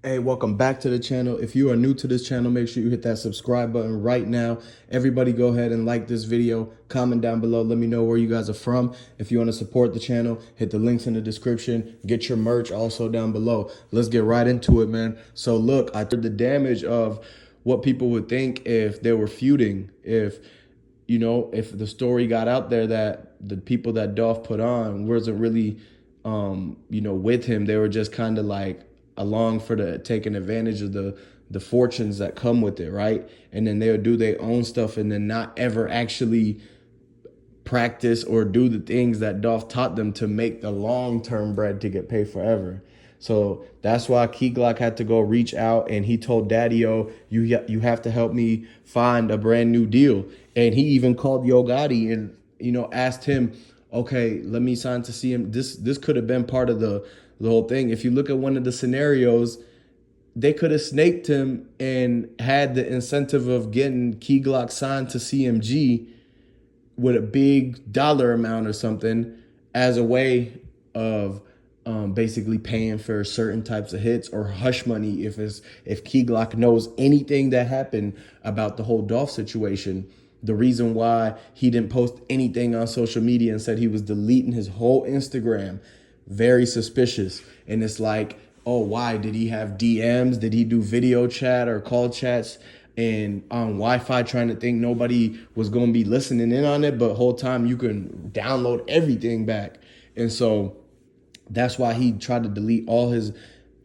Hey, welcome back to the channel. If you are new to this channel, make sure you hit that subscribe button right now. Everybody go ahead and like this video, comment down below. Let me know where you guys are from. If you want to support the channel, hit the links in the description. Get your merch also down below. Let's get right into it, man. So look, I heard the damage of what people would think if they were feuding, if the story got out there that the people that Dolph put on wasn't really, with him. They were just kind of like along for the taking advantage of the fortunes that come with it, right? And then they'll do their own stuff and then not ever actually practice or do the things that Dolph taught them to make the long-term bread to get paid forever. So that's why Key Glock had to go reach out, and he told Daddy-O, you have to help me find a brand new deal. And he even called Yo Gotti and asked him, okay, let me sign to see him. This could have been part of the whole thing. If you look at one of the scenarios, they could have snaked him and had the incentive of getting Key Glock signed to CMG with a big dollar amount or something as a way of basically paying for certain types of hits or hush money if Key Glock knows anything that happened about the whole Dolph situation. The reason why he didn't post anything on social media and said he was deleting his whole Instagram, very suspicious. And it's like, oh, why? Did he have DMs? Did he do video chat or call chats and on Wi-Fi trying to think nobody was going to be listening in on it? But whole time you can download everything back. And so that's why he tried to delete all his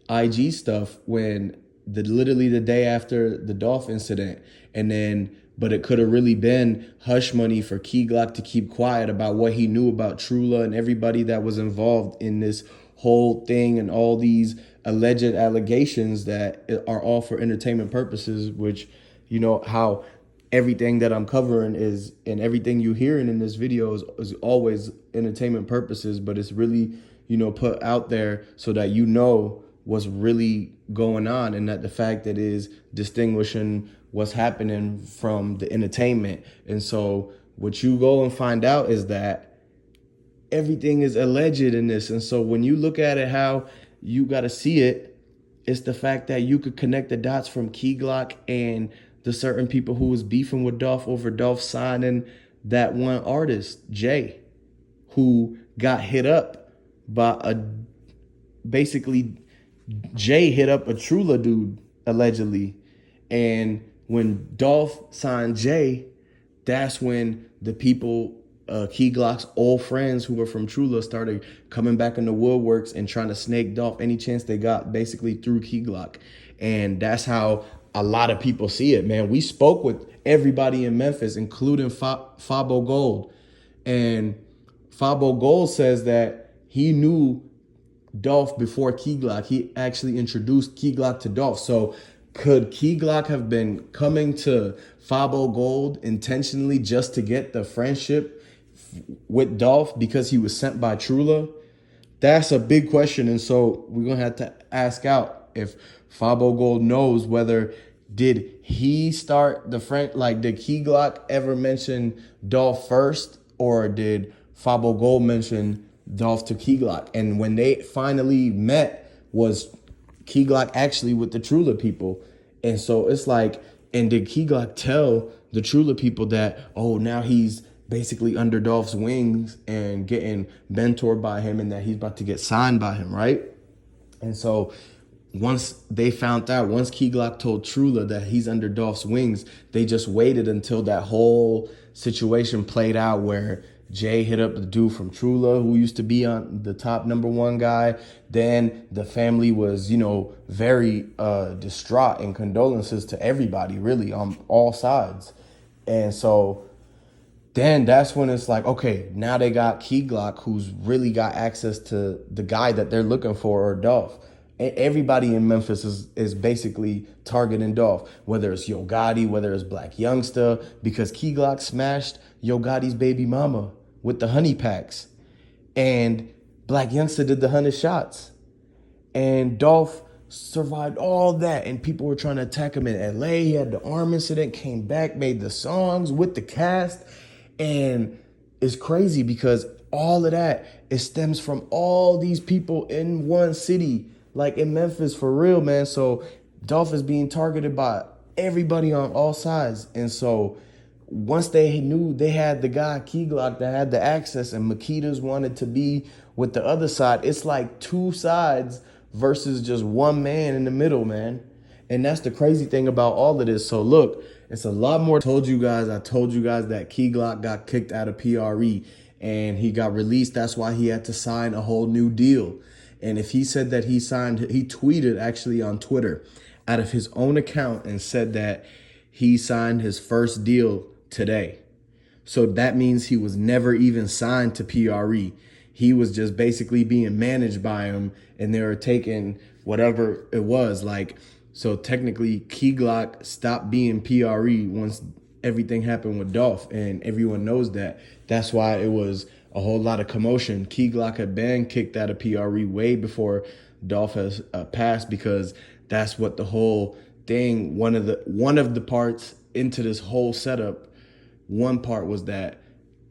IG stuff when literally the day after the Dolph incident. And then, but it could have really been hush money for Key Glock to keep quiet about what he knew about Trula and everybody that was involved in this whole thing and all these alleged allegations that are all for entertainment purposes, which, how everything that I'm covering is, and everything you hearing in this video is always entertainment purposes, but it's really, put out there so that what's really going on, and that the fact that is distinguishing what's happening from the entertainment. And so what you go and find out is that everything is alleged in this. And so when you look at it, how you got to see it, it's the fact that you could connect the dots from Key Glock and the certain people who was beefing with Dolph over Dolph signing that one artist, Jay, who got hit up by basically Jay hit up a Trula dude, allegedly. And when Dolph signed Jay, that's when the people, Key Glock's old friends who were from Trula, started coming back in the woodworks and trying to snake Dolph any chance they got, basically through Key Glock. And that's how a lot of people see it, man. We spoke with everybody in Memphis, including Fabo Gold. And Fabo Gold says that he knew Dolph before Key Glock. He actually introduced Key Glock to Dolph. So could Key Glock have been coming to Fabo Gold intentionally just to get the friendship with Dolph because he was sent by Trula? That's a big question. And so we're going to have to ask out if Fabo Gold knows whether did he start the friend, like did Key Glock ever mention Dolph first, or did Fabo Gold mention Dolph to Key Glock? And when they finally met, was Key Glock actually with the Trula people? And so it's like, and did Key Glock tell the Trula people that, oh, now he's basically under Dolph's wings and getting mentored by him, and that he's about to get signed by him, right? And so once they found out, once Key Glock told Trula that he's under Dolph's wings, they just waited until that whole situation played out where Jay hit up the dude from Trula who used to be on the top #1 guy. Then the family was, very distraught, and condolences to everybody, really, on all sides. And so then that's when it's like, okay, now they got Key Glock, who's really got access to the guy that they're looking for, or Dolph. Everybody in Memphis is basically targeting Dolph, whether it's Yo Gotti, whether it's Black Youngster, because Key Glock smashed Yo Gotti's baby mama with the honey packs. And Black Youngster did the 100 shots. And Dolph survived all that. And people were trying to attack him in LA. He had the arm incident, came back, made the songs with the cast. And it's crazy because all of that, it stems from all these people in one city, like in Memphis for real, man. So Dolph is being targeted by everybody on all sides. And so once they knew they had the guy Key Glock that had the access and Makedas wanted to be with the other side, it's like two sides versus just one man in the middle, man. And that's the crazy thing about all of this. So look, it's a lot more. I told you guys that Key Glock got kicked out of PRE and he got released. That's why he had to sign a whole new deal. And if he said that he tweeted actually on Twitter out of his own account and said that he signed his first deal today. So that means he was never even signed to PRE. He was just basically being managed by him and they were taking whatever it was. Like, so technically Key Glock stopped being PRE once everything happened with Dolph, and everyone knows that. That's why it was a whole lot of commotion. Key Glock had been kicked out of PRE way before Dolph has passed, because that's what the whole thing, one of the parts into this whole setup, one part was that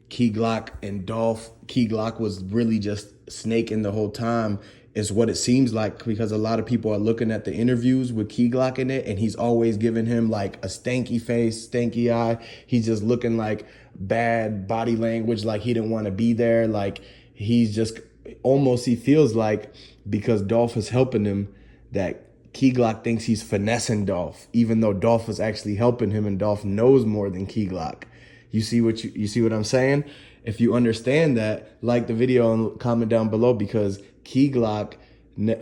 Key Glock and Dolph, Key Glock was really just snaking the whole time, is what it seems like, because a lot of people are looking at the interviews with Key Glock in it, and he's always giving him like a stanky face, stanky eye. He's just looking like bad body language, like he didn't want to be there. Like he's just almost, he feels like because Dolph is helping him, that Key Glock thinks he's finessing Dolph, even though Dolph was actually helping him and Dolph knows more than Key Glock. You see what I'm saying? If you understand that, like the video and comment down below, because Key Glock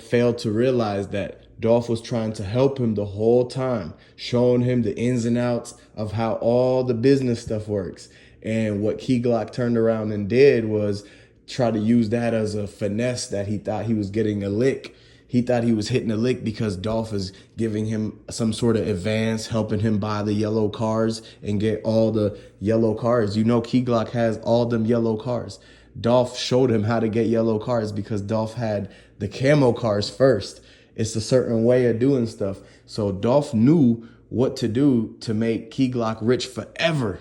failed to realize that Dolph was trying to help him the whole time, showing him the ins and outs of how all the business stuff works. And what Key Glock turned around and did was try to use that as a finesse, that he thought he was getting a lick. He thought he was hitting a lick because Dolph is giving him some sort of advance, helping him buy the yellow cars and get all the yellow cars. You know, Key Glock has all them yellow cars. Dolph showed him how to get yellow cars because Dolph had the camo cars first. It's a certain way of doing stuff. So Dolph knew what to do to make Key Glock rich forever.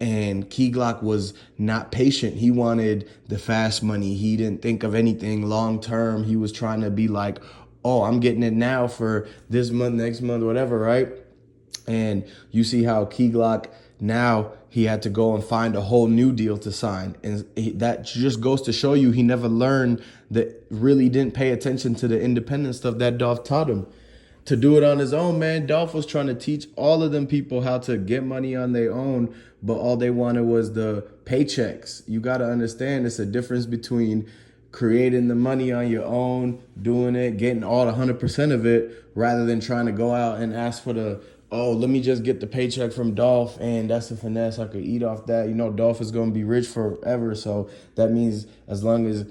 And Key Glock was not patient. He wanted the fast money. He didn't think of anything long term. He was trying to be like, oh, I'm getting it now for this month, next month, whatever, right? And you see how Key Glock, now he had to go and find a whole new deal to sign. And that just goes to show you he never learned, that really didn't pay attention to the independent stuff that Dolph taught him. To do it on his own, man, Dolph was trying to teach all of them people how to get money on their own, but all they wanted was the paychecks. You got to understand, it's a difference between creating the money on your own, doing it, getting all 100% of it, rather than trying to go out and ask for the, oh, let me just get the paycheck from Dolph, and that's a finesse, I could eat off that. You know, Dolph is going to be rich forever, so that means as long as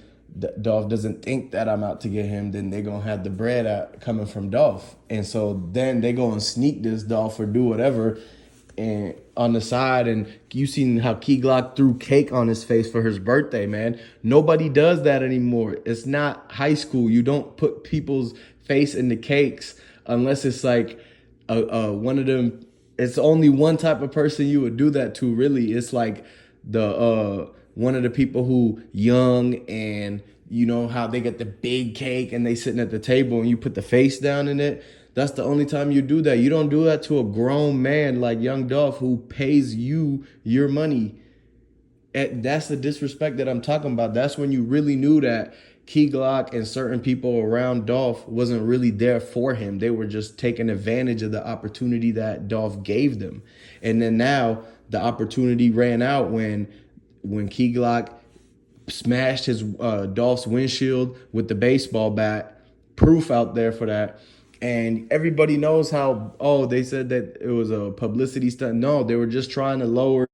Dolph doesn't think that I'm out to get him, then they're going to have the bread out coming from Dolph. And so then they go and sneak this Dolph or do whatever and on the side. And you seen how Key Glock threw cake on his face for his birthday, man. Nobody does that anymore. It's not high school. You don't put people's face in the cakes unless it's like one of them. It's only one type of person you would do that to, really. It's like the one of the people who young, and you know how they get the big cake and they sitting at the table and you put the face down in it. That's the only time you do that. You don't do that to a grown man like young Dolph who pays you your money. That's the disrespect that I'm talking about. That's when you really knew that Key Glock and certain people around Dolph wasn't really there for him. They were just taking advantage of the opportunity that Dolph gave them. And then now the opportunity ran out when Key Glock smashed his Dolph's windshield with the baseball bat. Proof out there for that. And everybody knows how, oh, they said that it was a publicity stunt. No, they were just trying to lower